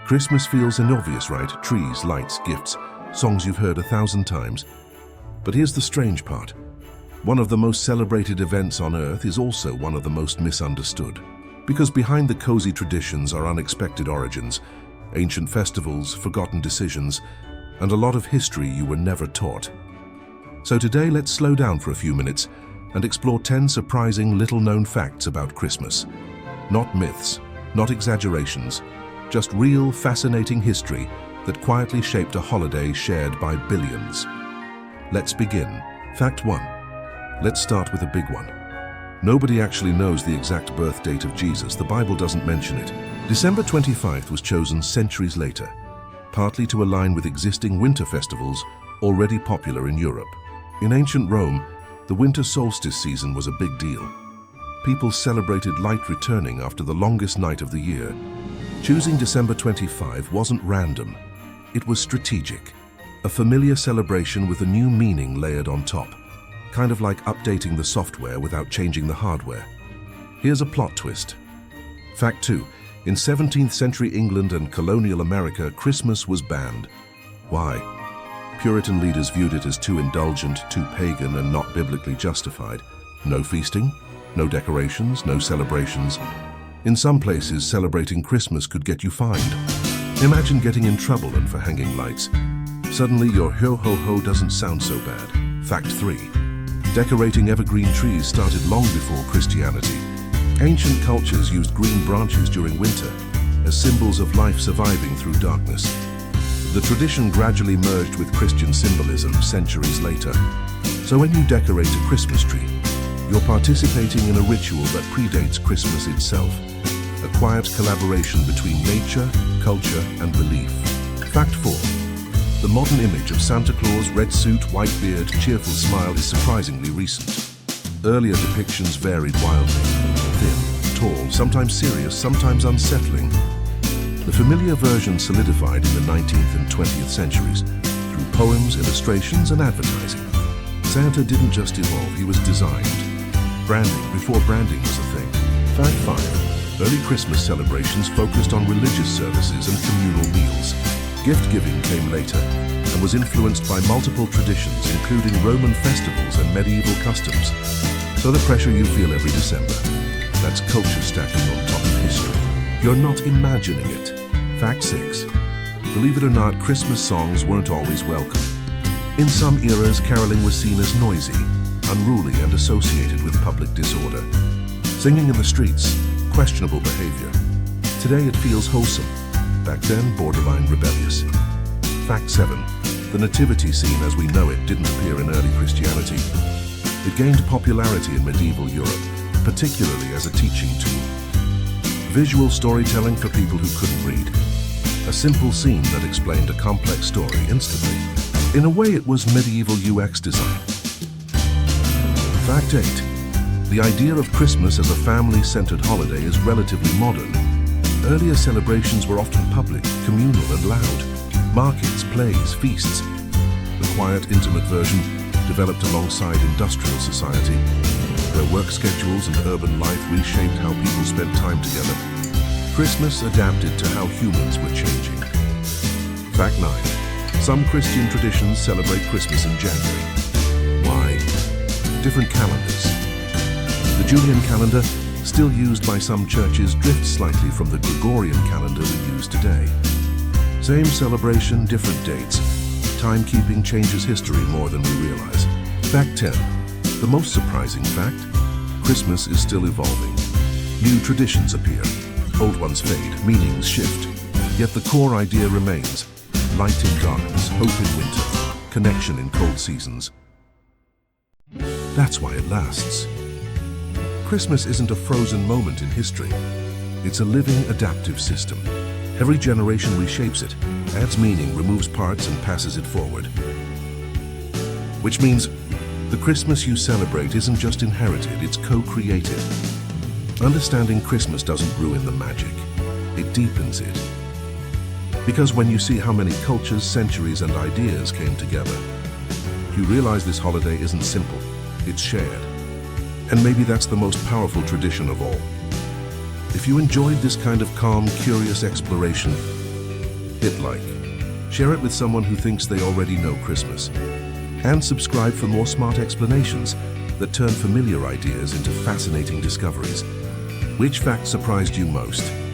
Christmas feels obvious, right? Trees, lights, gifts, songs you've heard 1,000 times. But here's the strange part. One of the most celebrated events on Earth is also one of the most misunderstood. Because behind the cozy traditions are unexpected origins, ancient festivals, forgotten decisions, and a lot of history you were never taught. So today, let's slow down for a few minutes and explore 10 surprising little-known facts about Christmas. Not myths, not exaggerations, just real, fascinating history that quietly shaped a holiday shared by billions. Let's begin. Fact 1. Let's start with a big one. Nobody actually knows the exact birth date of Jesus. The Bible doesn't mention it. December 25th was chosen centuries later, partly to align with existing winter festivals already popular in Europe. In ancient Rome, the winter solstice season was a big deal. People celebrated light returning after the longest night of the year. Choosing December 25 wasn't random. It was strategic. A familiar celebration with a new meaning layered on top. Kind of like updating the software without changing the hardware. Here's a plot twist. Fact 2. In 17th century England and colonial America, Christmas was banned. Why? Puritan leaders viewed it as too indulgent, too pagan, and not biblically justified. No feasting, no decorations, no celebrations. In some places, celebrating Christmas could get you fined. Imagine getting in trouble and for hanging lights. Suddenly, your ho-ho-ho doesn't sound so bad. Fact 3. Decorating evergreen trees started long before Christianity. Ancient cultures used green branches during winter as symbols of life surviving through darkness. The tradition gradually merged with Christian symbolism centuries later. So when you decorate a Christmas tree, you're participating in a ritual that predates Christmas itself, a quiet collaboration between nature, culture, and belief. Fact 4. The modern image of Santa Claus, red suit, white beard, cheerful smile is surprisingly recent. Earlier depictions varied wildly. Thin, tall, sometimes serious, sometimes unsettling. The familiar version solidified in the 19th and 20th centuries through poems, illustrations, and advertising. Santa didn't just evolve, he was designed. Branding before branding was a thing. Fact 5. Early Christmas celebrations focused on religious services and communal meals. Gift-giving came later and was influenced by multiple traditions, including Roman festivals and medieval customs. So the pressure you feel every December, that's culture stacking on top of history. You're not imagining it. Fact 6. Believe it or not, Christmas songs weren't always welcome. In some eras, caroling was seen as noisy, unruly, and associated with public disorder. Singing in the streets, questionable behavior. Today it feels wholesome. Back then, borderline rebellious. Fact 7. The nativity scene as we know it didn't appear in early Christianity. It gained popularity in medieval Europe, particularly as a teaching tool. Visual storytelling for people who couldn't read. A simple scene that explained a complex story instantly. In a way, it was medieval UX design. Fact 8. The idea of Christmas as a family-centered holiday is relatively modern. Earlier celebrations were often public, communal, and loud. Markets, plays, feasts. The quiet, intimate version developed alongside industrial society, where work schedules and urban life reshaped how people spent time together. Christmas adapted to how humans were changing. Fact 9. Some Christian traditions celebrate Christmas in January. Why? Different calendars. The Julian calendar, still used by some churches, drifts slightly from the Gregorian calendar we use today. Same celebration, different dates. Timekeeping changes history more than we realize. Fact 10. The most surprising fact, Christmas is still evolving. New traditions appear, old ones fade, meanings shift. Yet the core idea remains. Light in darkness, hope in winter, connection in cold seasons. That's why it lasts. Christmas isn't a frozen moment in history. It's a living, adaptive system. Every generation reshapes it, adds meaning, removes parts, and passes it forward. Which means the Christmas you celebrate isn't just inherited, it's co-created. Understanding Christmas doesn't ruin the magic, it deepens it. Because when you see how many cultures, centuries, and ideas came together, you realize this holiday isn't simple, it's shared. And maybe that's the most powerful tradition of all. If you enjoyed this kind of calm, curious exploration, hit like. Share it with someone who thinks they already know Christmas. And subscribe for more smart explanations that turn familiar ideas into fascinating discoveries. Which fact surprised you most?